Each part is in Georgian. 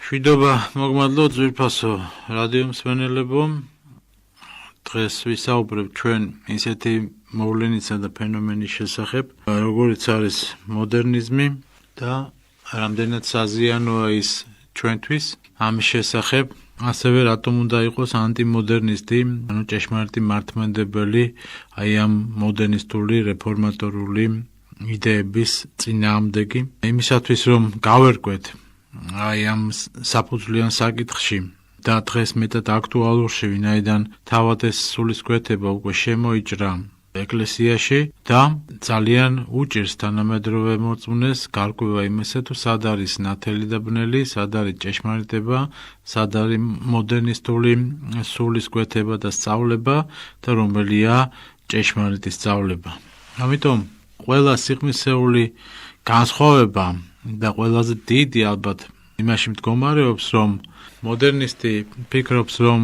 შვიდობა მოგმადლო ძვირფასო რადიო მსმენელებო. დღეს ვისაუბრებ ჩვენ ისეთი მოვლენისა და ფენომენის შესახებ, როგორიც არის მოდერნიზმი და რამდენად საზიანოა ის ჩვენთვის. ამის შესახებ ასევე რატომ უნდა იყოს ანტიმოდერნისტი, ანუ ჭეშმარიტი მართლმადიდებელი ამ მოდერნისტული რეფორმატორული იდეების წინააღმდეგი. იმისათვის რომ გავერკვეთ ამ საფუძვლიან საკითხში და დღეს მეტად აქტუალურში, ვინაიდან თავად ეს სულისკვეთება უკვე შემოიჭრა ეკლესიაში და ძალიან უჭირს თანამედროვე მოწმუნეს გარკვევა იმისა, თუ სად არის ნათელი და ბნელი, სად არის ჭეშმარიტება, სად არის მოდერნისტული სულისკვეთება და სწავლება და რომელია ჭეშმარიტი სწავლება. ამიტომ ყველა სიღრმისეული განსხვავება და ყველაზე დიდი ალბათ იმაში მდგომარეობს, რომ მოდერნისტი ფიქრობს, რომ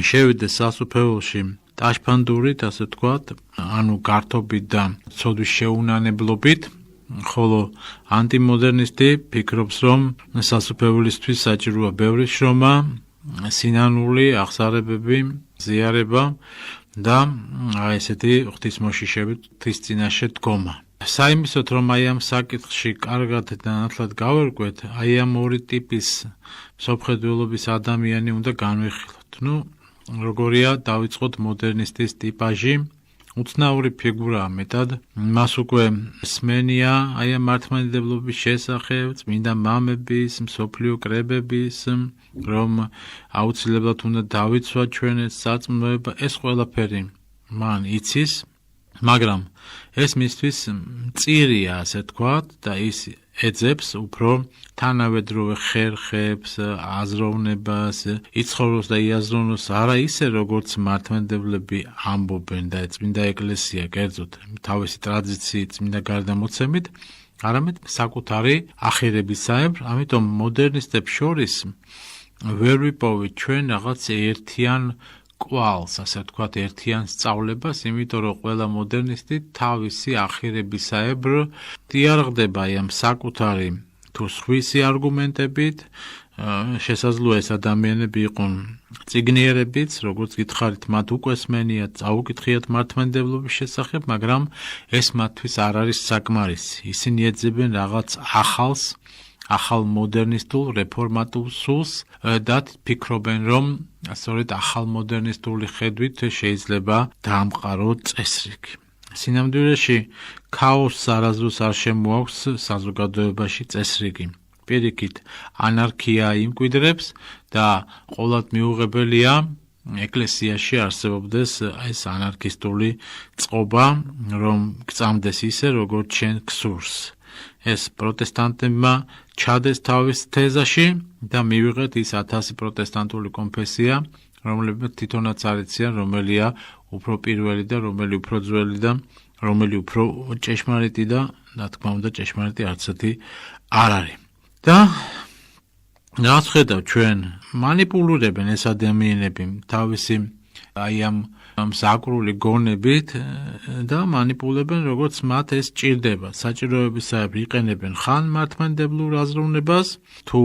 შევიდეს სასუფეველში ტაშფანდურით, ასე ვთქვათ, ანუ გართობით და ცოდვის შეუნანებლობით, ხოლო ანტიმოდერნისტი ფიქრობს, რომ სასუფეველისთვის საჭიროა ბევრი შრომა, სინანული, აღსარებები, ზიარება და ესეთი ღვთისმოშიშებით ღვთის წინაშე დგომა. საიმისოთ, რომ ამ საკითხში კარგად და ნათლად გავერკვეთ, ამ ორი ტიპის მსოფლმხედველობის ადამიანი უნდა განვიხილოთ. როგორია დავიწყოთ მოდერნისტის ტიპაჟი, უცნაური ფიგურაა მეტად, მას უკვე სმენია ამ მართლმადიდებლობის შესახებ, წმინდა მამების, მსოფლიო კრებების, რომ აუცილებლად უნდა დავიცვათ ჩვენ ეს საწმუნოება, ეს ყველაფერი მან იცის, მაგრამ ეს მისთვის მწირია, ასე თქვათ, და ის ეძებს უფრო თანავედროვე ხერხებს, აზროვნებას, იცხოვროს და იაზროვნოს არა ისე, როგორც მართლმადიდებლები ამბობენ და წმინდა ეკლესია კერძოდ თავისი ტრადიციით, წმინდა გარდამოცემით, არამედ საკუთარი ახირებისაებრ. ამიტომ მოდერნისტებს შორის ვერ ვიპოვით ჩვენ რაღაც ერთიან კვალს, ასე ვთქვათ, ერთიან სწავლებას, იმიტომ რომ ყველა მოდერნისტი თავისი ახირებისაებრ დიარღდება ამ საკუთარი თუ სხვისი არგუმენტებით. შესაძლოა ეს ადამიანები იყვნენ წიგნიერებიც, როგორც გითხარით, მათ უკვე სმენიათ, წაუკითხიათ მართლმადიდებლობის შესახებ, მაგრამ ეს მათთვის არ არის საკმარისი. ისინი ეძებენ რაღაც ახალს, ახალ მოდერნისტულ რეფორმატულ სულს და ფიქრობენ, რომ სწორედ ახალ მოდერნისტული ხედვით შეიძლება დაამყარო წესრიგი. სინამდვილეში ქაოსს არასდროს არ შემოაქვს საზოგადოებაში წესრიგი. პირიქით, ანარქია იმკვიდრებს და ყოვლად მიუღებელია ეკლესიაში არსებობდეს ეს ანარქისტული წყობა, რომ გწამდეს ისე, როგორც შენ გსურს. ეს პროტესტანტებმა ჩადეს თავის თეზაში და მივიღეთ ის 1000 პროტესტანტული კონფესია, რომლებიც თვითონაც არ იციან, რომელია უფრო პირველი და რომელი უფრო ძველი და რომელი უფრო ჭეშმარიტი და რა თქმა უნდა ჭეშმარიტი არცერთი არ არის. და რაც ხედავ ჩვენ მანიპულირებენ ეს ადამიანები თავისი ამ საკრული გონებით და მანიპულირებენ, როგორც მათ ეს ჭირდება. საჭიროებისაებრ იყენებენ ხან მართლმადიდებლურ აზროვნებას, თუ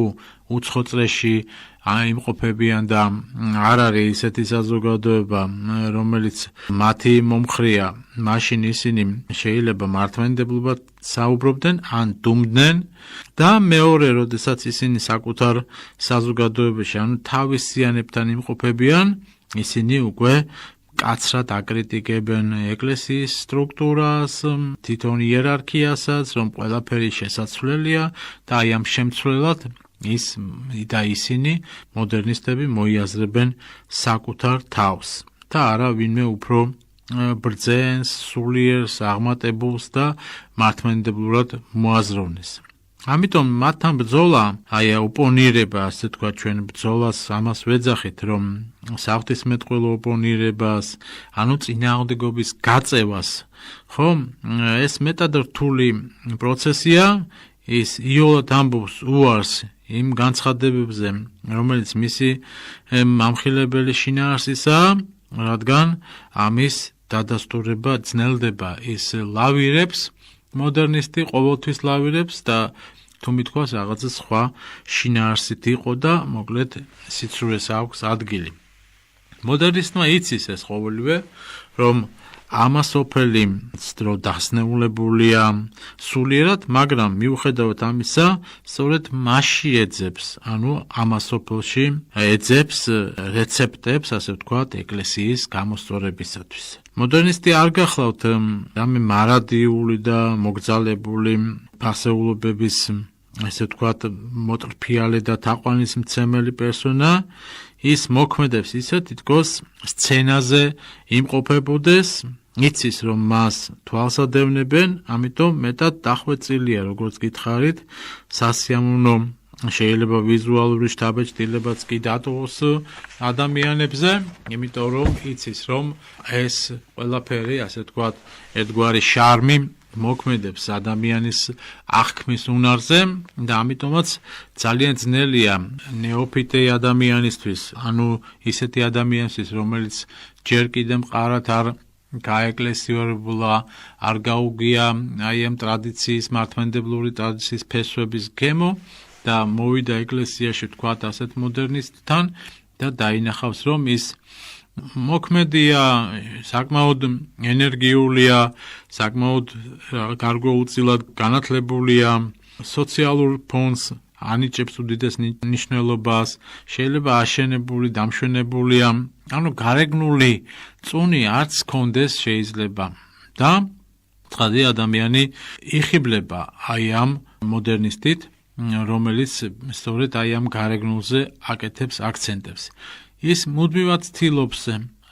უცხო წრეში იმყოფებიან და არ არის ისეთი საზოგადოება, რომელიც მათი მომხრეა, მაშინ ისინი შეიძლება მართლმადიდებლობად საუბრობდნენ, ან დუმდნენ და მეორე, როდესაც ისინი საკუთარ საზოგადოებაში, ანუ თავისიანებთან იმყოფებიან, ისინი უკვე კაცრად აკრიტიკებენ ეკლესიის სტრუქტურას, თვითონ იერარქიასაც, რომ ყველაფერი შესაცვლელია და ამ შემცვლელად ისინი მოდერნისტები მოიაზრებენ საკუთარ თავს და არა ვინმე უფრო ბრძენს, სულიერს, აღმატებულს და მართლმადიდებლურად მოაზროვნეს. ამიტომ მათთან ბრძოლა, ოპონირება, ასე თქვა, ჩვენ ბრძოლას ამას ვეძახით, რომ საღვთისმეტყველო ოპონირებას, ანუ წინააღმდეგობის გაწევას, ხო, ეს მეტად რთული პროცესია, ის იოლად ამბობს უარს იმ განცხადებებზე, რომელიც მისი მამხილებელი შინაარსისაა, რადგან ამის დადასტურება ძნელდება, ის ლავირებს, მოდერნისტი ყოველთვის ლავირებს და თუ მithქვას რაღაცა სხვა შინაარსით იყო და მოკლედ სიცრუეს აქვს ადგილი. მოდერნისტმა იცის ეს ყოველივე, რომ ამასოფელი დრო დასნეულებულია სულიერად, მაგრამ მიუხედავად ამისა, სწორედ მასში ეძებს, ანუ ამასოფელში ეძებს რეცეპტებს, ასე ვთქვათ, ეკლესიის გამოსწორებისათვის. მოდერნისტი არ გახლავთ რამე მარადიული და მოგზალებული ფასეულობების, ასე ვთქვათ, მოტრფიალე და თაყვანისმცემელი პერსონა, ის მოქმედებს ისე, თითქოს სცენაზე იმყოფებოდეს, იცის, რომ მას თვალსადევნებენ, ამიტომ მეტად დახვეწილია, როგორც გითხარით, სასიამოვნო შეიძლება ვიზუალური შთაბეჭდილებაც კი დატოვოს ადამიანებზე, იმიტომ რომ იცის, რომ ეს ყველაფერი, ასე ვთქვათ, ერთგვარი შარმი მოქმედებს ადამიანის აღქმის უნარზე და ამიტომაც ძალიან ძნელია ნეოფიტე ადამიანისთვის, ანუ ისეთი ადამიანისთვის, რომელიც ჯერ კიდევ მყარად არ გაეკლესიურებულა, არ გაუგია აი ამ ტრადიციის, მართლმადიდებლური ტრადიციის ფესვების გემო და მოვიდა ეკლესიაში, ვთქვათ, ასეთ მოდერნისტთან და დაინახავს, რომ ის მოქმედია, საკმაოდ ენერგიულია, საკმაოდ გარკვეულწილად განათლებულია, სოციალურ ფონს ანიჭებს უდიდეს ნიშნულობას, შეიძლება აშენებული, დამშვენებულია, ანუ გარეგნული წუნი არც ჰქონდეს შეიძლება და ცხადი ადამიანი იხიბლება აი ამ მოდერნისტით, რომელიც სწორედ აი ამ გარეგნულზე აკეთებს აქცენტებს. ის მუდმივად ცდილობს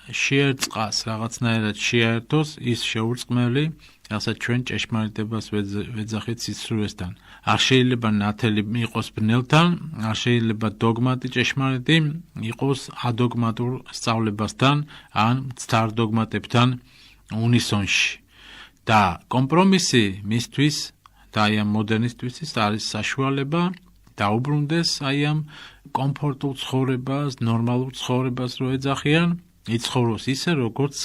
შეერწყას, რაღაცნაირად შეერთოს ის შეურწყმელი, რასაც ჩვენ ჭეშმარიტებას ვეძახით სიცრუესთან. არ შეიძლება ნათელი იყოს ბნელთან, არ შეიძლება დოგმატი ჭეშმარიტი იყოს ადოგმატურ სწავლებასთან ან მცდარ დოგმატებთან უნისონში. და კომპრომისი მისთვის და აი ამ მოდერნისტისთვის არის საშუალება დაუბრუნდეს აი ამ კომფორტულ ცხოვრებას, ნორმალურ ცხოვრებას რო ეძახიან, იცხოვროს ისე, როგორც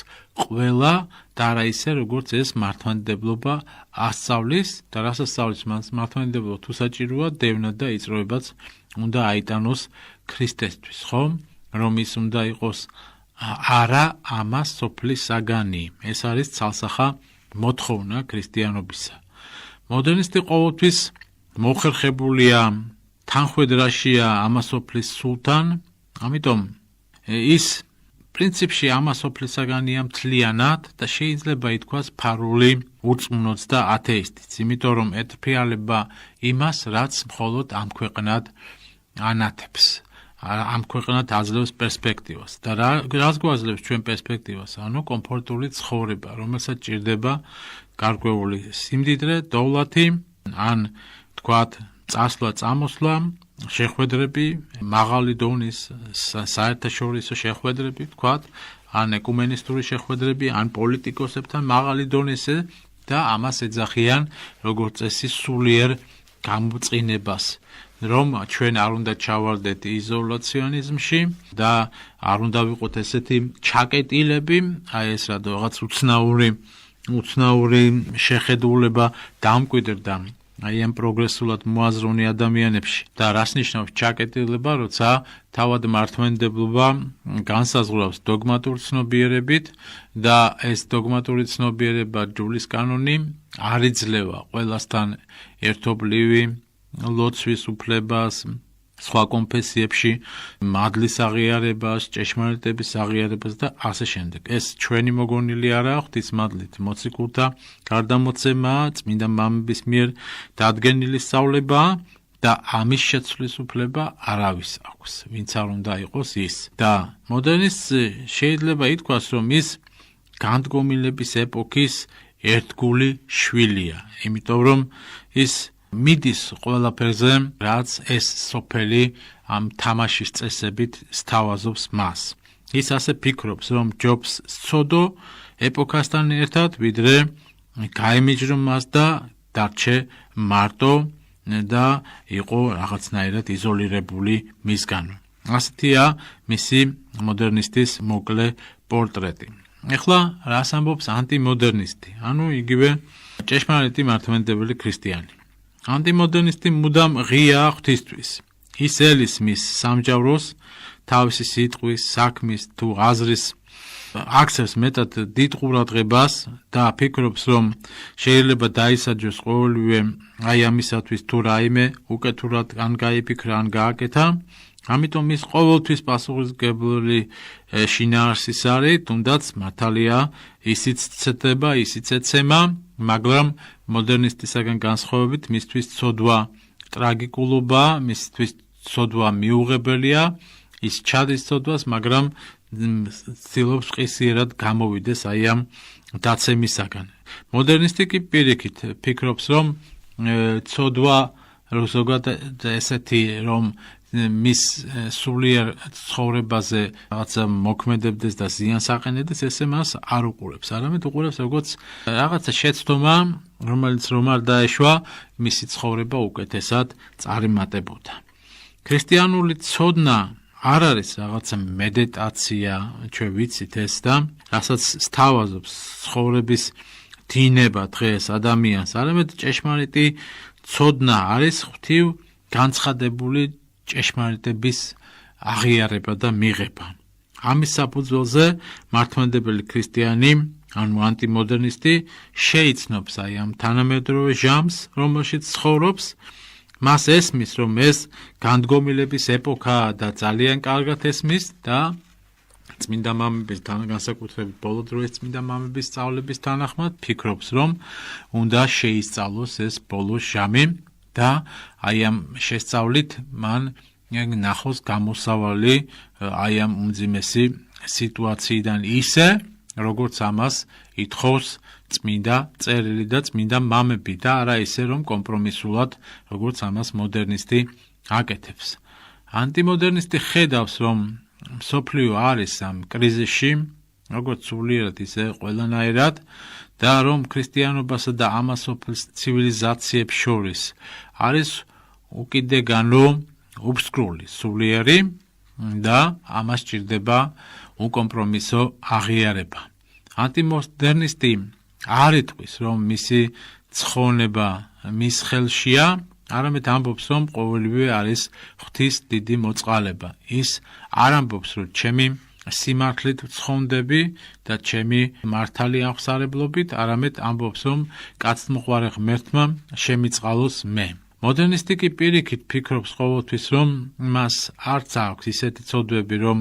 ყველა და არა ისე, როგორც ეს მართლმადიდებლობა ასწავლის და რას ასწავლის მართლმადიდებლობა თუ საჭიროა, დევნა და იწროებაც უნდა აიტანოს ქრისტესთვის, ხო? რომ ის უნდა იყოს არა ამას სოფლის საგანი. ეს არის ცალსახა მოთხოვნა ქრისტიანობისა. მოდერნისტი ყოველთვის მოხერხებულია თანხვედრაშია ამასოფლის სულთან, ამიტომ ის პრინციპში ამასოფლისაგანია მთლიანად და შეიძლება ითქვას ფარული ურწმუნოც და ათეისტიც, იმიტომ რომ ეთფრიალება იმას, რაც მხოლოდ ამ ქვეყნად ანათებს, ამ ქვეყნად აძლევს პერსპექტივას. და რას გვაძლევს ჩვენ პერსპექტივას? ანუ კომფორტული ცხოვრება, რომელსაც ჭირდება გარკვეული სიმდიდრე, დოვლათი, ან თქვათ წასვლა-წამოსვლა, შეხვედრები, მაღალი დონის საერთაშორისო შეხვედრები, ვთქვათ, ან ეკუმენისტური შეხვედრები, ან პოლიტიკოსებთან მაღალი დონეზე და ამას ეძახიან როგორც წესი სულიერ გამოწყინებას, რომ ჩვენ არ უნდა ჩავარდეთ იზოლაციონიზმში და არ უნდა ვიყოთ ესეთი ჩაკეტილები, აი ეს რაღაც უცნაური შეხედულება დამკვიდრდა აი ამ პროგრესულად მოაზროვნე ადამიანებში და რას ნიშნავს ჩაკეტილება, როცა თავად მართლმადიდებლობა განსაზღვრავს დოგმატურ ცნობიერებით და ეს დოგმატური ცნობიერება ჯულის კანონი არ იძლევა ყველასთან ერთობლივი ლოცვის უფლებას, სხვა კონფესიებში მადლის აღიარებას, ჭეშმარიტების აღიარებას და ასე შემდეგ. ეს ჩვენი მოგონილი არაა ღვთისმადლით მოციქულთა გარდამოცემა, წმინდა მამების მიერ დადგენილი სწავლება და ამის შეცვლის უფლება არავის აქვს, ვინც არ უნდა იყოს ის. და მოდერნისტს შეიძლება ითქვას, რომ ის განდგომილების ეპოქის ერთგული შვილია, იმიტომ რომ ის მიდის ყველაფერზე, რაც ეს სოფელი ამ თამაშის წესებით სთავაზობს მას. ის ასე ფიქრობს, რომ ჯობს სწოდო ეპოქასთან ერთად, ვიდრე გაემიჯრო მას და დარჩე მარტო და იყო რაღაცნაირად იზოლირებული მისგან. ასეთია მისი მოდერნისტის მოკლე პორტრეტი. ეხლა რას ამბობს ანტიმოდერნისტი, ანუ იგივე ჭეშმარიტი მართლმადიდებელი ქრისტიანი. ანტიმოდერნისტი მუდამ ღია ღვთისთვის. ის ელის მის სამჯავროს, თავისი სიტყვის, საქმის თუ აზრის აქცევს მეტად დიდ ყურადღებას და ფიქრობს, რომ შეიძლება დაისაჯოს ყოველივე აი ამისათვის თუ რაიმე უკეთურად ან გაიფიქრა, ან გააკეთა. ამიტომ ის ყოველთვის პასუხისმგებელი შინაარსის არის, თუნდაც მართალია ისიც ცდება, ისიც ეცემა, მაგრამ მოდერნისტისაგან განსხვავებით მისთვის ცოდვა ტრაგიკულობა, მისთვის ცოდვა მიუღებელია, ის ჩადის ცოდვას, მაგრამ ცდილობს ყისიერად გამოვიდეს აი ამ დაცემისაგან. მოდერნისტი კი პირიქით ფიქრობს, რომ ცოდვა ზოგადად ესეთი, რომ მის სულიერ ცხოვრებაზე რაღაცა მოქმედებდეს და ზიანს აყენებდეს, ესე მას არ უყურებს, არამედ უყურებს როგორც რაღაცა შეცდომა, რომელიც რომ არ დაეშვა, მისი ცხოვრება უკეთესად წარიმატებოდა. ქრისტიანული ცოდნა არ არის რაღაცა მედიტაცია, ჩვენ ვიცით ეს და რასაც სთავაზობს ცხოვრების დინება დღეს ადამიანს, არამედ ჭეშმარიტი ცოდნა არის ღვთივ განცხადებული ჭეშმარიტების აღიარება და მიღება. ამის საფუძველზე მართლმადიდებელი ქრისტიანი, ანუ ანტიმოდერნისტი შეიცნობს აი ამ თანამედროვე ჟამს, რომელშიც ცხოვრობს, მას ესმის, რომ ეს განდგომილების ეპოქაა და ძალიან კარგად ესმის და წმინდა მამების განსაკუთრებით ბოლო დროის წმინდა მამების სწავლების თანახმად ფიქრობს, რომ უნდა შეისწავლოს ეს ბოლო ჟამი და აი ამ შესწავლით მან ნახოს გამოსავალი აი ამ უმძიმესი სიტუაციიდან ისე, როგორც ამას ითხოვს წმინდა წერილი და წმინდა მამები და არა ისე, რომ კომპრომისულად, როგორც ამას მოდერნისტი აკეთებს. ანტიმოდერნისტი ხედავს, რომ მსოფლიო არის ამ კრიზისში, როგორც სულიერად ისე ყველანაირად და რომ ქრისტიანობასა და ამასოფლის ცივილიზაციებს შორის არის უკიდეგანო უბსკრული სულიერი და ამას ჭირდება უკომპრომისო აღიარება. ანტიმოდერნისტი არ იტყვის, რომ მისი ცხონება მის ხელშია, არამედ ამბობს, რომ ყოველივე არის ღვთის დიდი მოწყალება. ის არ ამბობს, რომ ჩემი სიმართლით ვცხონდები და ჩემი მართალი აღსარებლობით, არამედ ამბობს, რომ კაცთმოყვარე ღმერთმა შემიწყალოს მე. მოდერნისტი კი პირიქით ფიქრობს ყოველთვის, რომ მას არც აქვს ისეთი ცოდვები, რომ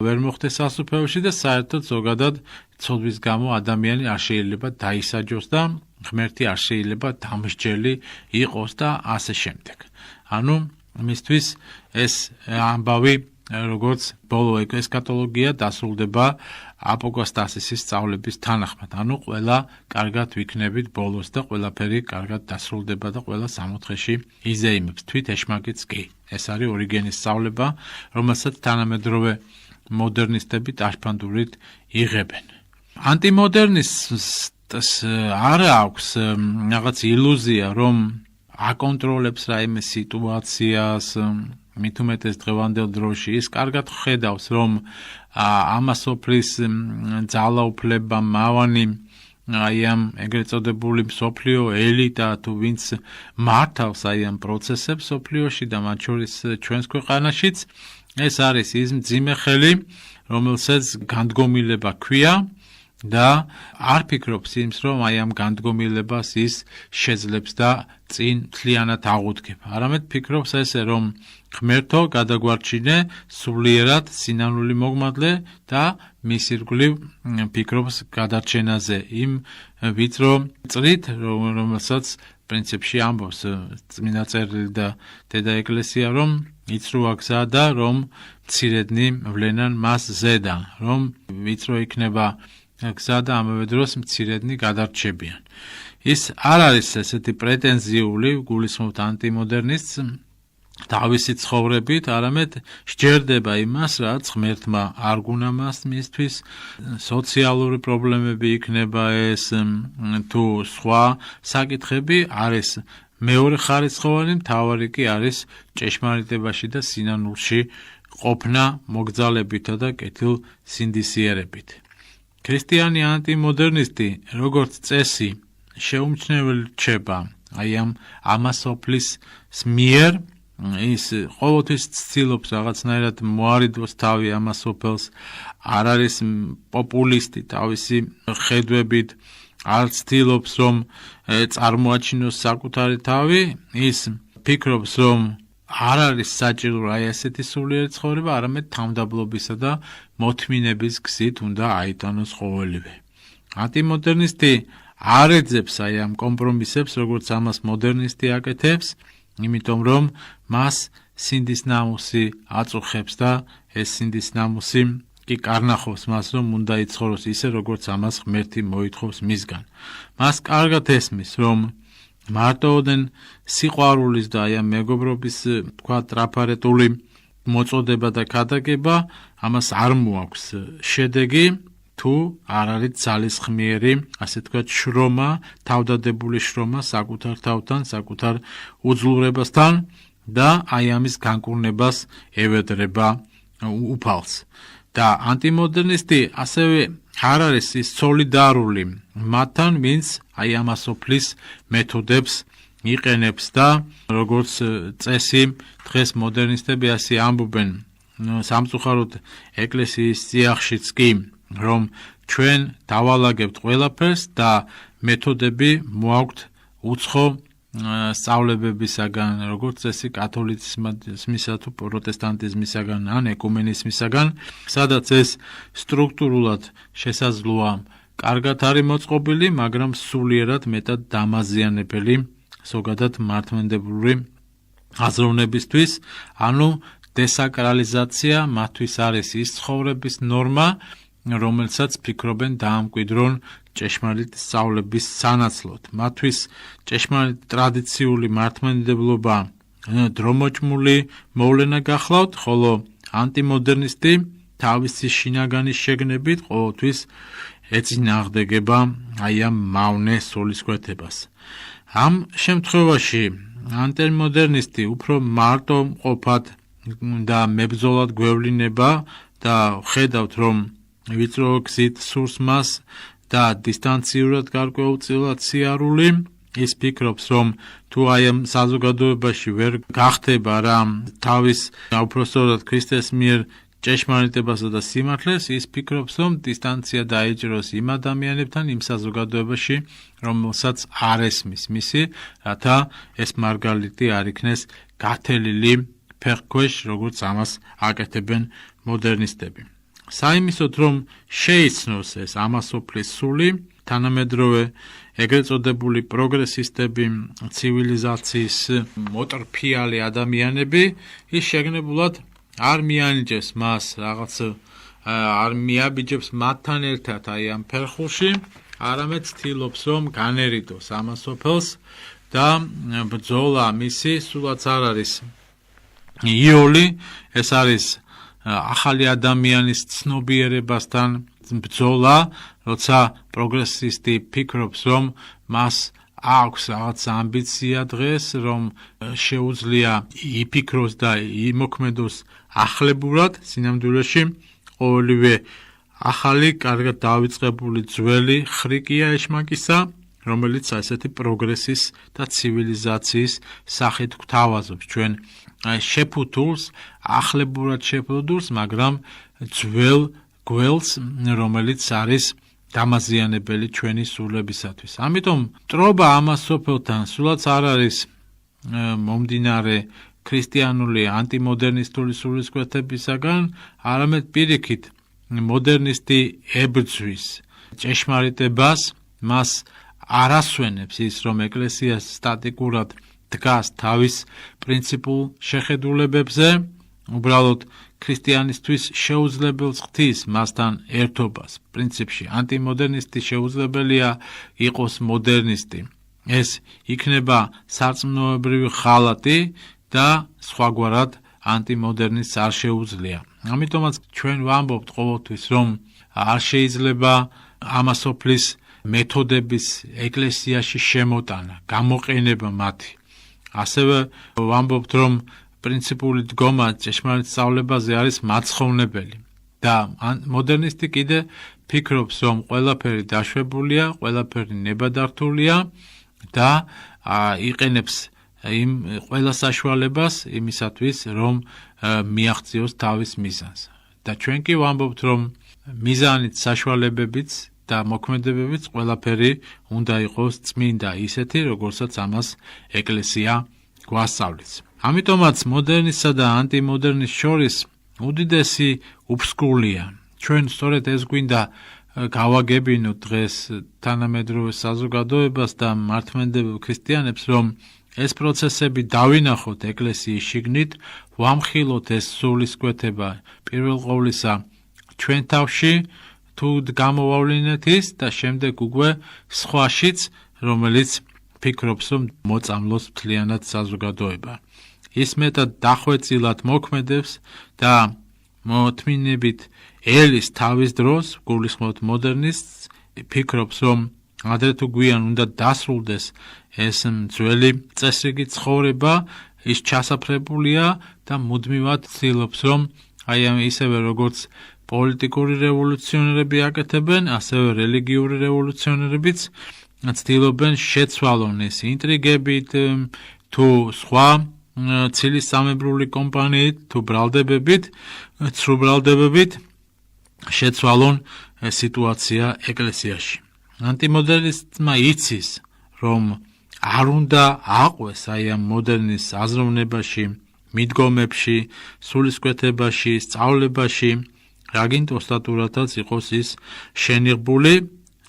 ვერ მოხდეს სასუფეველში და საერთოდ ზოგადად ცოდვის გამო ადამიანი არ შეიძლება დაისაჯოს და ღმერთი არ შეიძლება დამსჯელი იყოს და ასე შემდეგ. ანუ მისთვის ეს ამბავი, როგორც ბოლო ესქატოლოგია დასრულდება აპოკასტასისის სწავლების თანახმად. ანუ ყველა კარგად ვიქნებით ბოლოს და ყველაფერი კარგად დასრულდება და ყველა სამოთხეში იზეიმებს. თვით ეშმაკიც კი. ეს არის ორიგენის სწავლება, რომელსაც თანამედროვე მოდერნისტები ტაშფანდურით იღებენ. ანტიმოდერნისტს არ აქვს რაღაც ილუზია, რომ აკონტროლებს რაიმე სიტუაციას, მით უმეტეს დღევანდელ დროში. ის კარგად ხედავს, რომ ამასოფლის ძალაუფლება, მავანი, აი ამ ეგრეთ წოდებული მსოფლიო ელიტა თუ ვინც მართავს აი ამ პროცესებს მსოფლიოში და მათ შორის ჩვენს ქვეყანაშიც, ეს არის ის მძიმე ხელი, რომელსაც განდგომილება ქვია და არ ფიქრობს იმს, რომ აი ამ განდგომილებას ის შეძლებს და წინ მთლიანად აღუდგება. არამედ ფიქრობს ესე, რომ ღმერთო გადაგვარჩინე სულიერად სინანული მოგმადლე და მის ირგვლივ ფიქრობს გადარჩენაზე იმ ვიწრო წრით, რომელსაც პრინციპში ამბობს წმინდა წერილი და დედა ეკლესია, რომ იცრუა გზა და რომ მცირედნი ვლენან მას ზედა, რომ ვიწრო იქნება გზა და ამავე დროს მცირედნი გადარჩებიან. ის არ არის ესეთი პრეტენზიული, გულისხმობთ ანტიმოდერნისტს თავისი ცხოვრებით, არამედ სჯერდება იმას, რაც ღმერთმა არ გუნამას მისთვის, სოციალური პრობლემები იქნება ეს, თუ სხვა საკითხები არის მეორე ხარისხოვანი, მთავარი კი არის ჭეშმარიტებაში და სინანულში ყოფნა მოგძალებითა და კეთილ სინდისიერებით. ქრისტიანი ანტიმოდერნისტი, როგორც წესი, შეუმჩნეველი რჩება აი ამ ამასოფლის მიერ ის ყოველთვის ცდილობს რაღაცნაირად მოარიდოს თავი ამასოფელს, არ არის პოპულისტი თავისი ხედვებით, არ ცდილობს რომ წარმოაჩინოს საკუთარი თავი, ის ფიქრობს რომ არ არის საჭირო აი ასეთი სულიერი ცხოვრება, არამედ თავმდაბლობისა და მოთმინების გზით უნდა აიტანოს ყოველივე. ანტიმოდერნისტი არ ეძებს აი ამ კომპრომისებს, როგორც ამას მოდერნისტი აკეთებს, იმიტომ რომ მას სინდის ნამუსი აწუხებს და ეს სინდის ნამუსი კი კარნახობს მას, რომ უნდა იცხოვროს ისე, როგორც ამას ღმერთი მოითხოვს მისგან. მას კარგად ესმის, რომ მარტოოდენ სიყვარულის და აი ამ მეგობრობის თქვა ტრაფარეტული მოწოდება და ქადაგება ამას არ მოაქვს შედეგი, თუ არ არის ძალისხმიერი, ასე თქვათ, შრომა, თავდადებული შრომა საკუთარ თავთან, საკუთარ უძლურებასთან და აი ამის განკურნებას ევედრება უფალს. და ანტიმოდერნისტი ასევე არ არის ის სოლიდარული მათთან, ვინც აი ამასოფლის მეთოდებს იყენებს და როგორც წესი დღეს მოდერნისტები ასე ამბობენ, სამწუხაროდ ეკლესიის წიაღშიც კი, რომ ჩვენ დავალაგებთ ყველაფერს და მეთოდები მოაქვთ უცხო სწავლებებისაგან, როგორც წესი კათოლიციზმისა თუ პროტესტანტიზმისაგან ან ეკუმენიზმისაგან, სადაც ეს სტრუქტურულად შესაძლოა კარგად არის მოწყობილი, მაგრამ სულიერად მეტად დამაზიანებელი ზოგადად მართლმადიდებლური აზროვნებისთვის, ანუ დესაკრალიზაცია მათთვის არის ის ცხოვრების ნორმა, რომელსაც ფიქრობენ დაამკვიდრონ ჭეშმარიტ სწავლების სანაცვლოდ. მათთვის ჭეშმარიტ ტრადიციული მართლმადიდებლობა დრომოჭმული მოვლენა გახლავთ, ხოლო ანტიმოდერნისტი თავისი შინაგანის შეგნებით ყოველთვის ეწინააღმდეგება აი ამ მავნე სულისკვეთებას. ამ შემთხვევაში ანტიმოდერნისტი უფრო მარტო მყოფად და მებრძოლად გვევლინება და ხედავთ, რომ ვიწრო გზით სურს მას და დისტანციურად გარკვეულწილად სიარული, ის ფიქრობს, რომ თუ აი ამ საზოგადოებაში ვერ გახდება რა თავის უпростоრად ქრისტეს მიერ ჭეშმარიტებასა და სიმართლეს, ის ფიქრობს, რომ დისტანცია დაეჭიროს იმ ადამიანებთან, იმ საზოგადოებაში, რომელსაც არ ესმის მისი, რათა ეს მარგალიტი არ იქნეს გათელილი ფეხქვეშ, როგორც ამას აკეთებენ მოდერნისტები. საიმისოდ, რომ შეიცნოს ეს ამასოფლის სული, თანამედროვე ეგრეთ წოდებული პროგრესისტები, ცივილიზაციის მოტრფიალი ადამიანები, ის შეგნებულად არ მიანიჭებს მას რაღაც, არ მიაბიჯებს მათთან ერთად აი ამ ფერხულში, არამედ ცდილობს, რომ განერიდოს ამასოფელს და ბრძოლა მისი სულაც არ არის იოლი, ეს არის ახალი ადამიანის ცნობიერებასთან ბრძოლა, როცა პროგრესისტი ფიქრობს, რომ მას აქვს რაღაც ამბიცია დღეს, რომ შეუძლია იფიქროს და იმოქმედოს ახლებურად სინამდვილეში ყოველივე ახალი, კარგად დავიწყებული ძველი ხრიკია ეშმაკისა, რომელიც ასეთი პროგრესის და ცივილიზაციის სახით გვთავაზობს ჩვენ შეფუთულს, ახლებურად შეფუთულს, მაგრამ ძველ გველს, რომელიც არის დამაზიანებელი ჩვენი სულებისათვის. ამიტომ მტრობა ამასოფელთან სულაც არ არის მომდინარე ქრისტიანული ანტიმოდერნისტული სულისკვეთებისაგან, არამედ პირიქით მოდერნისტი ებრძვის ჭეშმარიტებას, მას არ ასვენებს ის, რომ ეკლესია სტატიკურად დგას თავის პრინციპულ შეხედულებებზე, უბრალოდ ქრისტიანისთვის შეუძლებელს ხდის მასთან ერთობას. პრინციპში ანტიმოდერნისტი შეუძლებელია იყოს მოდერნისტი. ეს იქნება სარწმუნოებრივი ხალატი და სხვაგვარად ანტიმოდერნისტს არ შეუძლია. ამიტომაც ჩვენ ვამბობთ ყოველთვის, რომ არ შეიძლება ამასოფლის მეთოდების ეკლესიაში შემოტანა, გამოყენება მათი. ასევე ვამბობთ, რომ პრინციპული დგომა ჭეშმარიტ სწავლებაზე არის მაცხოვნებელი და მოდერნისტი კიდე ფიქრობს, რომ ყველაფერი დაშვებულია, ყველაფერი ნებადართულია და იყენებს იმ ყველა საშუალებას იმისათვის, რომ მიაღწიოს თავის მიზანს. და ჩვენ კი ვამბობთ, რომ მიზანით, საშუალებებით და მოქმედებებით ყველაფერი უნდა იყოს წმინდა ისეთი, როგორცაც ამას ეკლესია გვასწავლის. ამიტომაც მოდერნისა და ანტიმოდერნის შორის უდიდესი უფსკრულია. ჩვენ სწორედ ეს გვინდა გავაგებინოთ დღეს თანამედროვე საზოგადოებას და მართლმადიდებელ ქრისტიანებს, რომ ეს პროცესები დავინახოთ ეკლესიის შიგნით, ვამხილოთ ეს სულისკვეთება პირველ ყოვლისა ჩვენ თავში, თუ გამოვავლინეთ ის და შემდეგ უკვე სხვაშიც, რომელიც ფიქრობს, რომ მოწამლოს მთლიანად საზოგადოება. ის მეტად დახვეწილად მოქმედებს და მოთმინებით ელის თავის დროს, გულისხმობთ მოდერნისტს, ფიქრობს, რომ ადრე თუ გვიან უნდა დასრულდეს ეს ძველი წესრიგი ცხოვრება, ის ჩასაფრებულია და მუდმივად ცდილობს, რომ აი ამ ისევე როგორც პოლიტიკური რევოლუციონერები აკეთებენ, ასევე რელიგიური რევოლუციონერებიც ცდილობენ შეცვალონ ეს ინტრიგებით, თუ სხვა ცილისწამებლური კომპანიით, თუ ბრალდებებით, ცრუ ბრალდებებით შეცვალონ სიტუაცია ეკლესიაში. ანტიმოდერნისტმა იცის, რომ არ უნდა აყვეს აი ამ მოდერნის აზროვნებაში, მიდგომებში, სულისკვეთებაში, სწავლებაში, რაგინთ ოსტატურადაც იყოს ის შენიღბული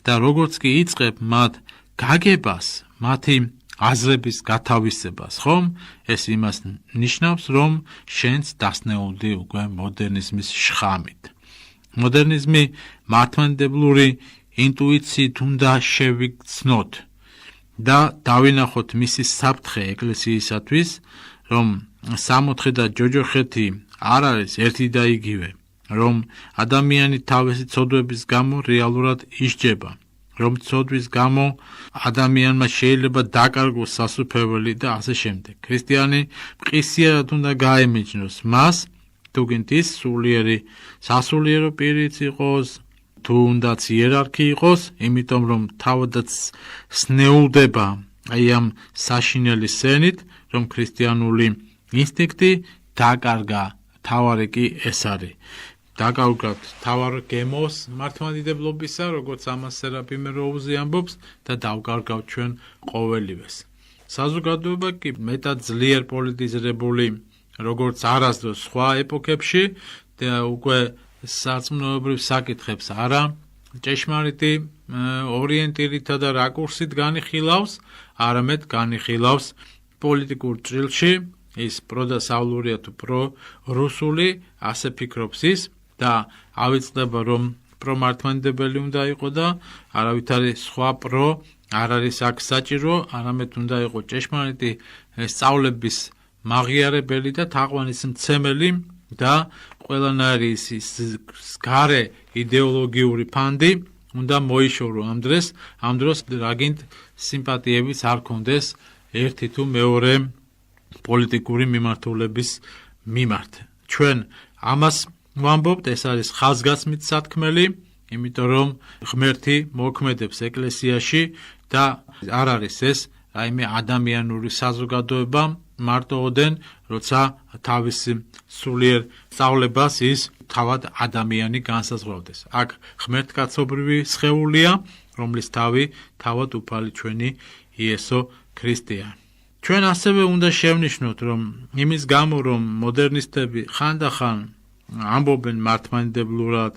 და როგორც კი იწყებ მათ გაგებას, მათი აზრების გათავისებას, ხომ? ეს იმას ნიშნავს, რომ შენც დასნეულდი უკვე მოდერნიზმის შხამით. მოდერნიზმი მართლმადიდებლური ინტუიციით უნდა შევიგრძნოთ და დავინახოთ მისი საფრთხე ეკლესიისათვის, რომ სამოთხე და ჯოჯოხეთი არ არის ერთი და იგივე, რომ ადამიანი თავისი ცოდვების გამო რეალურად ისჯება, რომ ცოდვის გამო ადამიანმა შეიძლება დაკარგოს სასუფეველი და ასე შემდეგ. ქრისტიანი მყისიერად უნდა გაემიჯნოს მას, თუგინთ ის სულიერი სასულიერო პირიც იყოს, თუნდაც იერარქი იყოს, იმიტომ რომ თავადაც სნეულდება აი ამ საშინელი სენით, რომ ქრისტიანული ინსტინქტი დაკარგა, თავარი კი ეს არის. დაკარგავთ თავარ გემოს მართლმადიდებლობისა, როგორც ამას სერაფიმე როუზი ამბობს, და დავკარგავთ ჩვენ ყოველივეს. საზოგადოება კი მეტად ძლიერ პოლიტიზირებული, როგორც არასდროს სხვა ეპოქებში და უკვე სარწმუნოებრივ საკითხებს არა ჭეშმარიტი ორიენტირითა და რაკურსით განიხილავს, არამედ განიხილავს პოლიტიკურ ჭრილში, ის პროდასავლურია თუ პრორუსული, ასე ფიქრობს ის და ავიწყდება, რომ პრომართლმადიდებელი უნდა იყო და არავითარი სხვა არ არის აქ საჭირო, არამედ უნდა იყო ჭეშმარიტი სწავლების მაღიარებელი და თაყვანის მცემელი და ყველანაირი ის გარე იდეოლოგიური ფანდი უნდა მოიშორო ამ დროს რაგინთ სიმპათიებიც არ ქონდეს ერთი თუ მეორე პოლიტიკური მიმართულების მიმართ. ჩვენ ამას ვამბობთ, ეს არის ხაზგასმით სათქმელი, იმიტომ რომ ღმერთი მოქმედებს ეკლესიაში და არ არის ეს რაიმე ადამიანური საზოგადოება მარტოოდენ, როცა თავის სულიერ სწავლებას ის თავად ადამიანი განსაზღვრავდეს. აქ ღმერთკაცობრივი სხეულია, რომლის თავი თავად უფალი ჩვენი იესო ქრისტეა. ჩვენ ასევე უნდა შევნიშნოთ, რომ იმის გამო, რომ მოდერნისტები ხანდახან ამბობენ მართლმადიდებლურად,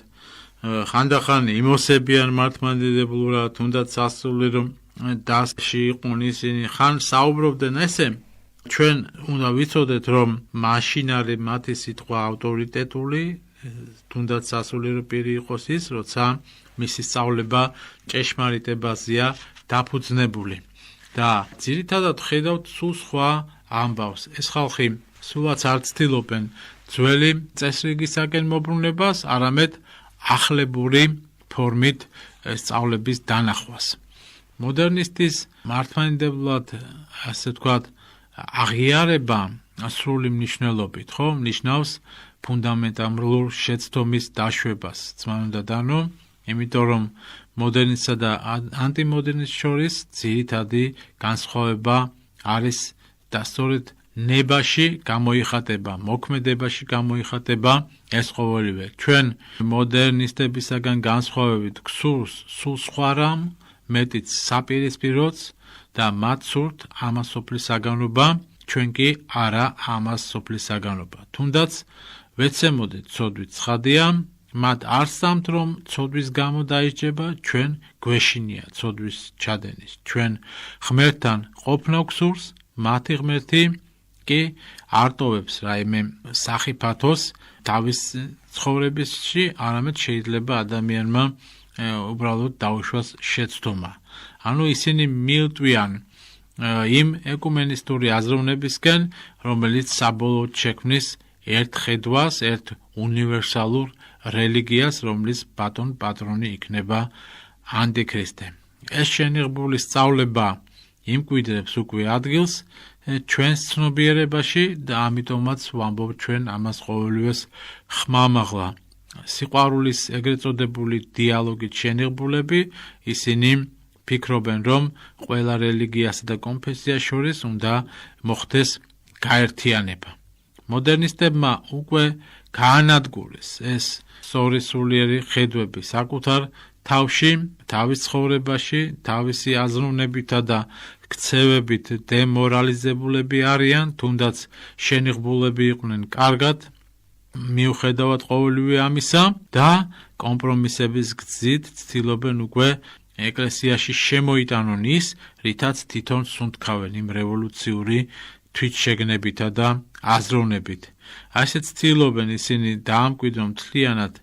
ხანდახან იმოსებიან მართლმადიდებლურად, თუნდაც სასულიერო დასში იყვნენ ისინი, ხან საუბრობდნენ ესე, ჩვენ უნდა ვიცოდეთ, რომ მაშინ არის მათი სიტყვა ავტორიტეტული, თუნდაც სასულიერო პირი იყოს ის, როცა მისი სწავლება ჭეშმარიტებაზეა დაფუძნებული. და ძირითადად ხედავთ სულ სხვა ამბავს. ეს ხალხი სულაც არ ცდილობენ ძველი წესრიგისაკენ მობრუნებას, არამედ ახლებური ფორმით სწავლების დანახვას. მოდერნისტის მართლმადიდებლად, ასე ვთქვათ, აღიარება სრული მნიშვნელობით, ხო? ნიშნავს ფუნდამენტალურ შეცდომის დაშვებას, ძმანო და დანო, იმიტომ რომ მოდერნისტსა და ანტიმოდერნისტს შორის ძირითადი განსხვავება არის და სწორედ ნებაში გამოიხატება, მოქმედებაში გამოიხატება ეს ყოველივე. ჩვენ მოდერნისტებისაგან განსხვავებით გსურს სულ სხვა რამ, მეტიც საპირისპიროც და მათ სურთ ამას სოფლის საგანობა, ჩვენ კი არა ამას სოფლის საგანობა. თუნდაც ვეცემოდეთ ცოდვით ცხადია, მათ არ სწამთ რომ ცოდვის გამო დაიჭება, ჩვენ გვეშინია ცოდვის ჩადენის. ჩვენ ღმერთთან ყოფნა გსურს, მათი ღმერთი კი არტოვებს რაიმე სახიფათოს თავის ცხოვრებაში, არამედ შეიძლება ადამიანმა უბრალოდ დაუშვას შეცდომა. ანუ ისინი მიუტვიან იმ ეკუმენისტური აზროვნებისკენ, რომელიც საბოლოოდ შექმნის ერთ ხედვას, ერთ უნივერსალურ რელიგიას, რომლის ბატონ-პატრონი იქნება ანტიქრისტე. ეს შენიღბული სწავლება იმკვიდრებს უკვე ადგილს ჩვენს ცნობიერებაში და ამიტომაც ვამბობ ჩვენ ამას ყოველივეს ხმამაღლა. სიყვარულის ეგრეთ წოდებული დიალოგით შენიღბულები, ისინი ფიქრობენ, რომ ყველა რელიგიასა და კონფესიას შორის უნდა მოხდეს გაერთიანება. მოდერნისტებმა უკვე გაანადგურეს ეს სულიერი ხედვები საკუთარ თავში, თავის ცხოვრებაში, თავისი აზროვნებითა და ქცევებით დემორალიზებულები არიან, თუნდაც შენიღბულები იყვნენ კარგად, მიუხედავად ყოველივე ამისა და კომპრომისების გზით ცდილობენ უკვე ეკლესიაში შემოიტანონ ის, რითაც თვითონ სუნთქავენ იმ რევოლუციური თვითშეგნებითა და აზროვნებით. ასე ცდილობენ ისინი დაამკვიდრონ მთლიანად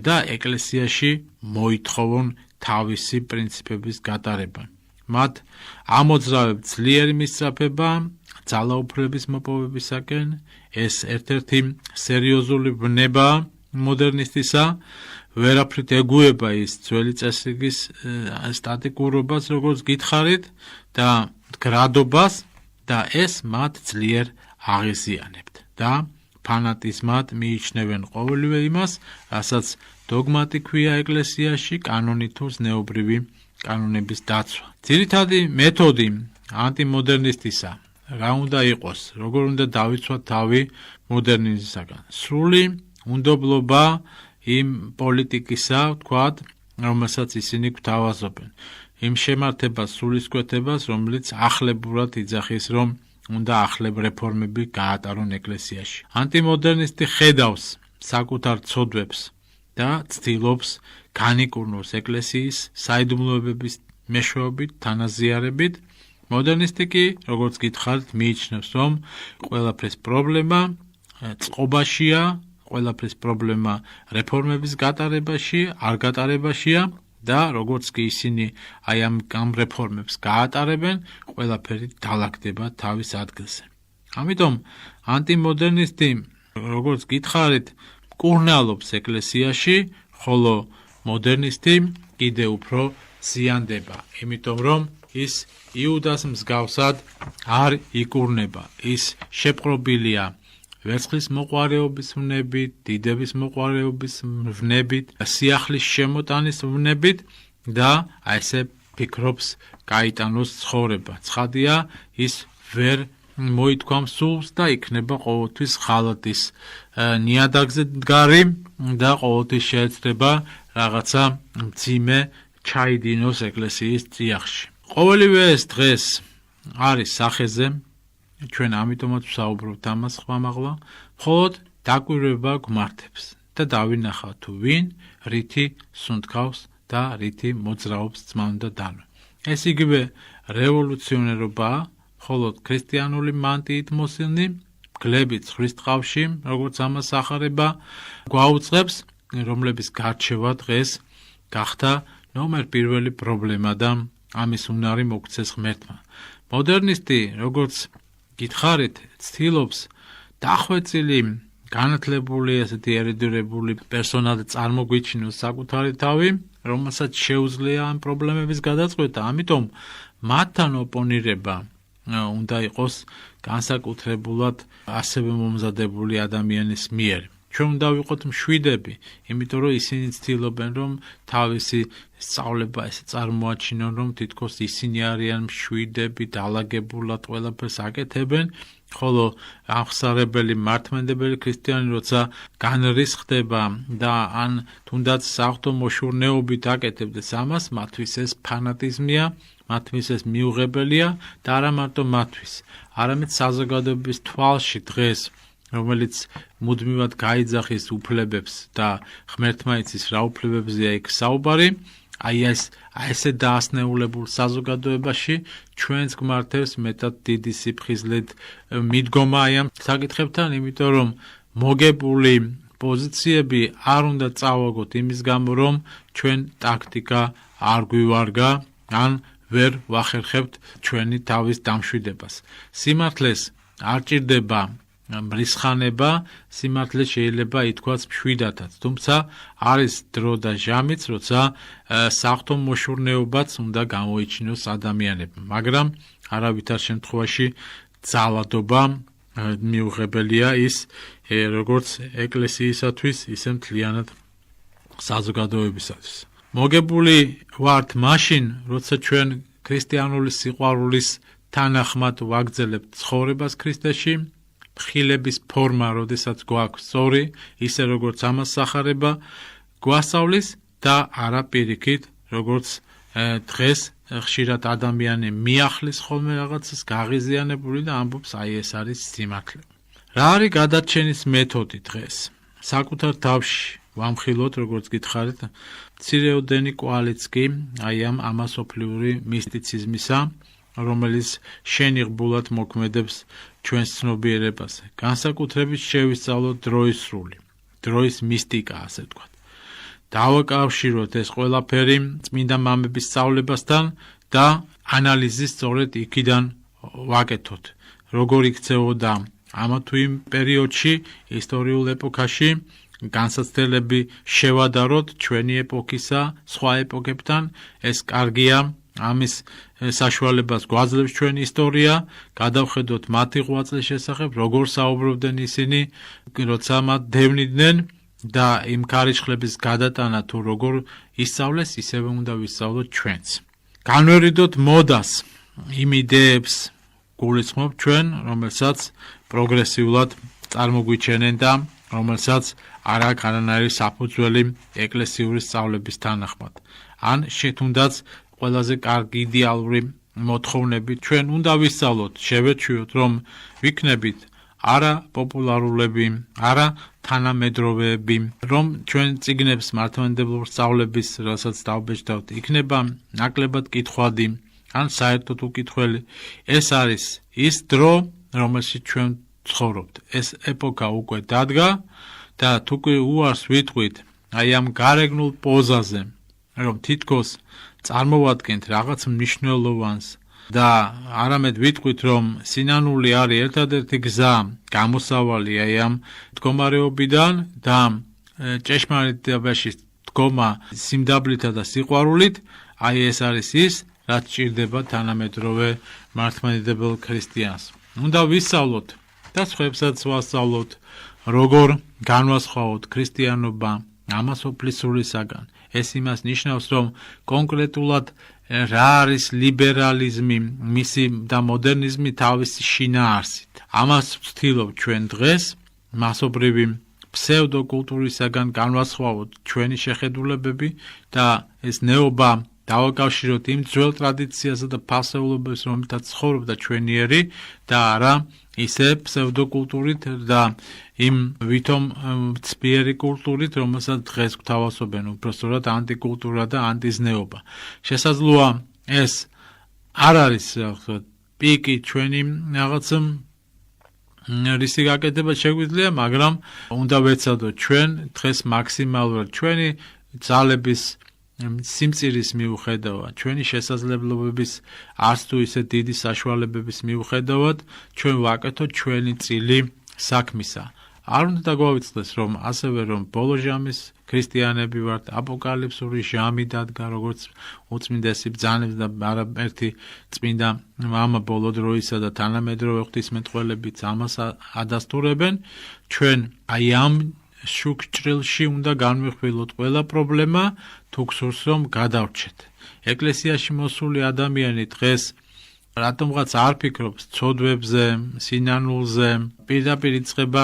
და ეკლესიაში მოითხოვონ თავისი პრინციპების გატარება. მათ ამოძრავებ ძლიერი მისწრაფება ძალაუფლების მოპოვებისაკენ, ეს ერთ-ერთი სერიოზული ბნება მოდერნისტისა, ვერაფრით ეგუება ის ძველი წესრიგის სტატიკურობას, როგორც გითხარით, და მდგრადობას და ეს მათ ძლიერ აღიზიანებთ და ფანატიზმად მიიჩნევენ ყოველივე იმას, რასაც დოგმატი ქვია ეკლესიაში, კანონი თუ ზნეობრივი კანონების დაცვა. ძირითადი მეთოდი ანტიმოდერნისტისა რა უნდა იყოს, როგორ უნდა დავიცვათ თავი მოდერნიზმისაგან. სრული უნდობლობა იმ პოლიტიკისა, ვთქვათ, რომელსაც ისინი გვთავაზობენ. იმ შემართებას, სულისკვეთებას, რომელიც ახლებურად იძახის, რომ უნდა ახლებ რეფორმები გაატარონ ეკლესიაში. ანტიმოდერნისტი ხედავს საკუთარ ცოდვებს და ცდილობს განიკურნოს ეკლესიის საიდუმლოებების მეშვეობით, თანაზიარებით. მოდერნისტი კი, როგორც გითხარით, მიიჩნევს, რომ ყველაფრის პრობლემა წყობაშია, ყველაფრის პრობლემა რეფორმების გატარებაში, არ გატარებაშია და როგორც კი ისინი ამ რეფორმებს გაატარებენ, ყველაფერი დალაგდება თავის ადგილზე. ამიტომ ანტიმოდერნისტი, როგორც გითხარით, მკურნალობს ეკლესიაში, ხოლო მოდერნისტი კიდე უფრო ზიანდება, იმიტომ რომ ის იუდას მსგავსად არ იკურნება. ის შეპყრობილია ვერცხლის მოყვარეობის ვნებით, დიდების მოყვარეობის ვნებით, სიახლის შემოტანის ვნებით და ესე ფიქრობს გაიტანოს ცხოვრება. ცხადია, ის ვერ მოითქვამს სულს და იქნება ყოველთვის ხალათის ნიადაგზე დგარი და ყოველთვის შეეცდება რაღაცა მძიმე ჩაიდინოს ეკლესიის წიაღში. ყოველივე ეს დღეს არის სახეზე, ჩვენ ამიტომაც ვსაუბრობთ ამას ხმამაღლა, მხოლოდ დაკვირვება გვმართებს და დავინახავთ თუ ვინ რითი სუნთქავს და რითი მოძრაობს ძმანდა დანო. ეს იგივე რევოლუციონერობაა, მხოლოდ ქრისტიანული მანტიით მოსილნი, მგლებით ცხრის ტყავში, როგორც ამას ახარება, გვაუწყებს, რომლების გარჩევა დღეს გახდა ნომერ პირველი პრობლემა და ამის უნარი მოგცეს ღმერთმა. მოდერნისტი, როგორც გითხარით, ცდილობს დახვეწილი, განათლებული, ასეთი ერუდირებული პერსონად წარმოგვიჩინოს საკუთარი თავი, რომელსაც შეუძლია ამ პრობლემების გადაწყვეტა. ამიტომ მათთან ოპონირება უნდა იყოს განსაკუთრებულად ასევე მომზადებული ადამიანის მიერ. ჩვენ უნდა ვიყოთ მშვიდები, იმიტომ რომ ისინი ცდილობენ რომ თავისი სწავლება ესე წარმოაჩინონ, რომ თითქოს ისინი არიან მშვიდები, დაალაგებულად ყველაფერს აკეთებენ, ხოლო აღსარებელი მართლმადიდებელი ქრისტიანი როცა განრისხდება და ან თუნდაც საღვთო მოშურნეობით აკეთებდეს ამას, მათთვის ეს ფანატიზმია, მათთვის ეს მიუღებელია და არა მარტო მათთვის, არამედ საზოგადოების თვალში დღეს, რომელიც მუდმივად გაიძახის უფლებებს და ღმერთმა იცის რა უფლებებზეა იქ საუბარი, ესე დაასნეულებულ საზოგადოებაში ჩვენს გმართებს მეტად დიდი სიფხიზლით მიდგომა ამ საკითხებთან, იმიტომ რომ მოგებული პოზიციები არ უნდა წავაგოთ იმის გამო, რომ ჩვენ ტაქტიკა არ გვივარგა, ან ვერ ვახერხებთ ჩვენი თავის დამშვიდებას. სიმართლეს არ ჭირდება მრისხანება, სიმართლე შეიძლება ითქვას მშვიდათაც, თუმცა არის დრო და ჟამიც, როცა საღვთო მოშურნეობაც უნდა გამოიჩინოს ადამიანებმა, მაგრამ არავითარ შემთხვევაში ძალადობა მიუღებელია ის როგორც ეკლესიისათვის, ისე მთლიანად საზოგადოებისათვის. მოგებული ვართ მაშინ, როცა ჩვენ ქრისტიანული სიყვარულის თანახმად ვაგრძელებთ ცხოვრებას ქრისტეში, ხილების ფორმა, როდესაც გვაქვს სწორი, ისე როგორც ამას სახარება, გვასწავლის და არა პირიქით, როგორც დღეს ხშირად ადამიანი მიახლის ხოლმე რაღაცას გაღიზიანებული და ამბობს, აი ეს არის სიმართლე. რა არის გადარჩენის მეთოდი დღეს? საკუთარ თავში ვამხილოთ, როგორც გითხარით, მცირეოდენი კვალიც კი აი ამ ამასოფლიური მისტიციზმისა, რომელიც შენიღბულად მოქმედებს ჩვენს ცნობიერებას. განსაკუთრებით შევისწავლოთ დროის სრული, დროის მისტიკა, ასე ვთქვათ. დავაკავშიროთ ეს ყველაფერი წმინდა მამების სწავლებასთან და ანალიზის სწორედ იქიდან ვაკეთოთ. როგორ იქცეოდა ამა თუ იმ პერიოდში, ისტორიულ ეპოქაში, განსაცდელები შევადაროთ ჩვენი ეპოქისა სხვა ეპოქებთან, ეს კარგია, ამის საშუალებას გვაძლევს ჩვენი ისტორია, გადავხედოთ მათი ღვაწლის შესახებ, როგორ საუბრობდნენ ისინი, როცა მათ დევნიდნენ და იმ ქარიშხლების გადატანა თუ როგორ ისწავლეს, ისევე უნდა ვისწავლოთ ჩვენც. განვერიდოთ მოდას, იმ იდეებს გულისხმობ ჩვენ, რომელსაც პროგრესიულად წარმოგვიჩენენ და რომელსაც არ აქვს არანაირი საფუძველი ეკლესიური სწავლების თანახმად. ან თუნდაც ყველაზე კარგი იდეალური მოთხოვნები ჩვენ უნდა ვისწავლოთ, შევეჩვიოთ, რომ ვიქნებით არა პოპულარულები, არა თანამედროვეები, რომ ჩვენ წიგნებს მართლმადიდებლურ სწავლების, რასაც დავბეჭდავთ, იქნება ნაკლებად კითხვადი, ან საერთოდ უკითხველი. ეს არის ის დრო, რომელშიც ჩვენ ცხოვრობთ. ეს ეპოქა უკვე დადგა და თუ კი უარს ვიტყვით აი ამ გარეგნულ პოზაზე, რომ თითქოს წარმოვადგენთ რაღაც მნიშვნელოვანს და არამედ ვიტყვით, რომ სინანული არის ერთადერთი გზა გამოსავალი აი ამ მდგომარეობიდან და ჭეშმარიტებაში დგომა სიმდაბლითა და სიყვარულით, აი ეს არის ის, რაც ჭირდება თანამედროვე მართლმადიდებელ ქრისტიანს. უნდა ვისწავლოთ და სხვებსაც ვასწავლოთ, როგორ განვასხვაოთ ქრისტიანობა ამასოფლისრულისაგან. ეს იმას ნიშნავს, რომ კონკრეტულად რა არის ლიბერალიზმი, მისი და მოდერნიზმი თავისი შინაარსით. ამას ვცდილობ ჩვენ დღეს, მასობრივი ფსევდოკულტურისაგან განვასხვაოთ ჩვენი შეხედულებები და ეს ნეობა დავაკავშიროთ იმ ძველ ტრადიციასა და ფასეულობებს, რომელთაც ცხოვრობდა ჩვენიერი და არა ისე ფსევდოკულტურით და იმ ვითომ ცბიერი კულტურით, რომელსაც დღეს გვთავაზობენ უბრალოდ ანტიკულტურა და ანტიზნეობა. შესაძლოა ეს არ არის პიკი ჩვენი რაღაც რისი გაკეთება შეგვიძლია, მაგრამ უნდა ვეცადოთ ჩვენ დღეს მაქსიმალურად ჩვენი ძალების სიმწირის მიუხედავად, ჩვენი შესაძლებლობების არც თუ ისე დიდი საშუალებების მიუხედავად, ჩვენ ვაკეთოთ ჩვენი წილი საქმისა. არ უნდა დაგვავიწყდეს, რომ ასევე რომ ბოლო ჟამის ქრისტიანები ვართ, აპოკალიფსური ჟამი დადგა, როგორც უწმინდესი ბრძანებს და არაერთი წმინდა მამა ბოლო დროისა და თანამედროვე ღვთისმეტყველებიც ამას ადასტურებენ, ჩვენ აი ამ შუქჭრილში უნდა განვიხილოთ ყველა პრობლემა, თუ გსურს რომ გადავრჩეთ. ეკლესიაში მოსული ადამიანი დღეს რატომღაც არ ფიქრობს ცოდვებზე, სინანულზე, პირდაპირ იწყება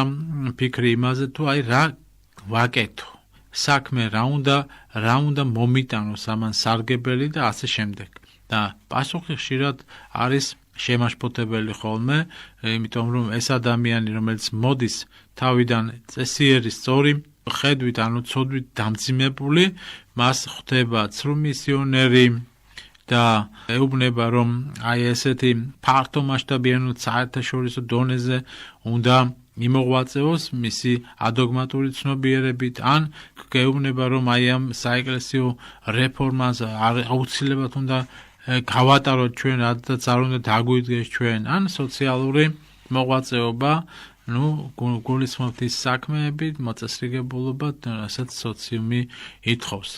ფიქრი იმაზე, თუ აი რა ვაკეთო. საქმე რა უნდა მომიტანოს ამან სარგებელი და ასე შემდეგ. და პასუხი ხშირად არის შემაშფოთებელი ხოლმე, იმიტომ რომ ეს ადამიანი, რომელიც მოდის თავიდან წესიერი სწორი ხედვით, ანუ ცოდვით დამძიმებული, მას ხვდება ცრუ მისიონერი და ეუბნება, რომ აი ესეთი ფართო მასშტაბიანობით საერთაშორისო დონეზე უნდა იმოღვაწეოს მისი ადოგმატური ცნობიერებით, ან გეუბნება, რომ აი ამ საეკლესიო რეფორმას აუცილებლად უნდა გავატაროთ ჩვენ, რადგან არ უნდა დაგვიდგეს ჩვენ, ან სოციალური მოღვაწეობა, გულისხმობთ ის საქმეებით, მოწესრიგებულობა, რასაც სოციუმი ითხოვს.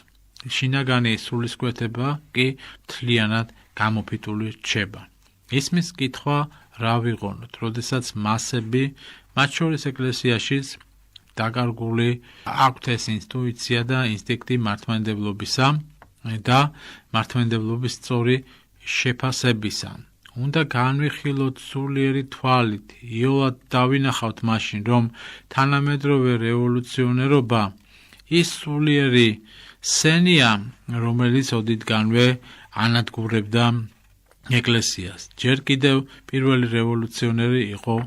შინაგანი სულისკვეთება კი მთლიანად გამოფიტული რჩება. ისმის კითხვა რა ვიღონოთ, როდესაც მასები, მათ შორის ეკლესიაშიც დაკარგული აქვთ ეს ინტუიცია და ინსტინქტი მართლმადიდებლობისა და მართლმადიდებლობის სწორი შეფასებისა. უნდა განვიხილოთ სულიერი თვალით, იოლად დავინახავთ მაშინ, რომ თანამედროვე რევოლუციონერობა ის სულიერი სენია, რომელიც ოდითგანვე ანადგურებდა ეკლესიას. ჯერ კიდევ პირველი რევოლუციონერი იყო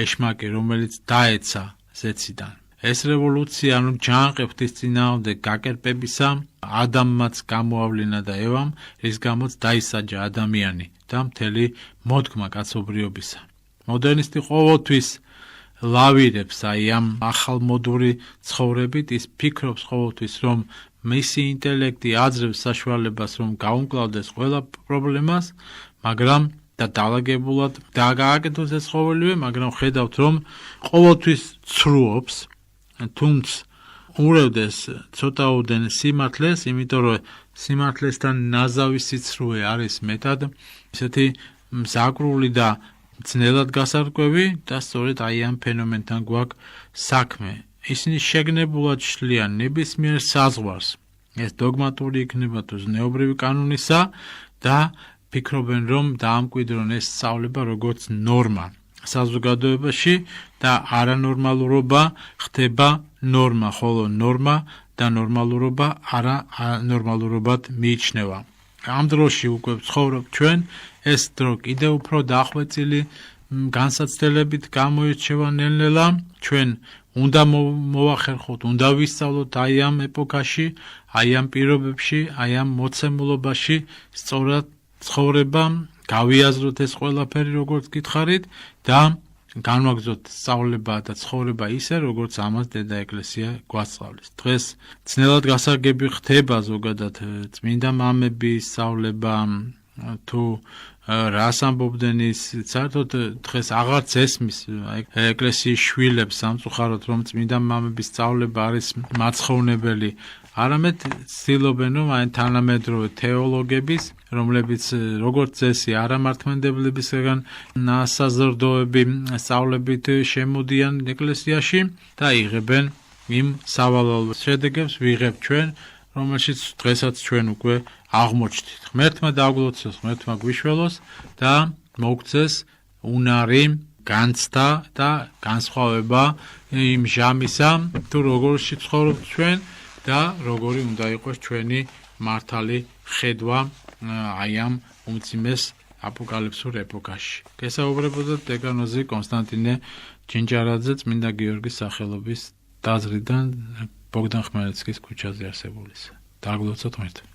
ეშმაკი, რომელიც დაეცა ზეციდან. ეს რევოლუცია, ჯანყი ღვთის წინააღმდეგ გაკერპებისა, ადამმაც გამოავლინა და ევამ, რის გამოც დაისაჯა ადამიანი და მთელი მოდგმა კაცობრიობისა. მოდერნისტი ყოველთვის ლავირებს აი ამ ახალმოდური ცხოვრებით, ის ფიქრობს ყოველთვის, რომ მისი ინტელექტი აძლევს საშუალებას, რომ გაუმკლავდეს ყველა პრობლემას, მაგრამ და დალაგებულად გააკეთოს ეს ყოველივე, მაგრამ ხედავთ, რომ ყოველთვის ცრუობს, თუმცა ურევდეს ცოტაოდენ სიმართლეს, იმიტომ რომ სიმართლესთან ნაზავი სიცრუე არის მეტად ისეთი მზაკრული და ძნელად გასარკვევი და სწორედ აი ამ ფენომენთან გვაქვს საქმე. ისინი შეგნებულად შლიან ნებისმიერ საზღვარს, ეს დოგმატური იქნება თუ ზნეობრივი კანონისა და ფიქრობენ, რომ დაამკვიდრონ ეს სწავლება როგორც ნორმა საზოგადოებაში და არანორმალურობა ხდება ნორმა, ხოლო ნორმა და ნორმალურობა არანორმალურობად მიიჩნევა. ამ დროში უკვე ვცხოვრობ ჩვენ, ეს დრო კიდევ უფრო დახვეწილი განსაცდელებით გამოირჩევა ნელ-ნელა, ჩვენ უნდა მოვახერხოთ, უნდა ვისწავლოთ აი ამ ეპოქაში, აი ამ პირობებში, აი ამ მოცემულობაში სწორად ცხოვრება, გავიაზროთ ეს ყველაფერი, როგორც გითხარით და განვაგრძოთ სწავლება და ცხოვრება ისე, როგორც ამას დედა ეკლესია გვასწავლის. დღეს ძნელად გასაგები ხდება ზოგადად წმინდა მამების სწავლება, თუ რას ამბობდნენ ის, საერთოდ დღეს აღარც ესმის ეკლესიის შვილებს სამწუხაროდ, რომ წმინდა მამების სწავლება არის მაცხოვნებელი, არამედ ცდილობენ, რომ აი თანამედროვე თეოლოგების, რომლებიც როგორც წესი არამართლმადიდებლებისგან ნასაზრდოები სწავლებით შემოდიან ეკლესიაში და იღებენ იმ სავალალო შედეგებს ვიღებთ ჩვენ, რომელშიც დღესაც ჩვენ უკვე აღმოჩნდით. ღმერთმა დაგლოცოს, ღმერთმა გვიშველოს და მოგცეს უნარი, განცდა და განსხვავება იმ ჟამისა, თუ როგორში ცხოვრობთ ჩვენ და როგორი უნდა იყოს ჩვენი მართალი ხედვა აი ამ უმძიმეს აპოკალიფსურ ეპოქაში. გესაუბრებოდათ დეკანოზი კონსტანტინე ჯინჯარაძე წმინდა გიორგის სახელობის ტაძრიდან ბოგდან ხმელნიცკის ქუჩაზე არსებულისა. დაგლოცოთ ღმერთმა.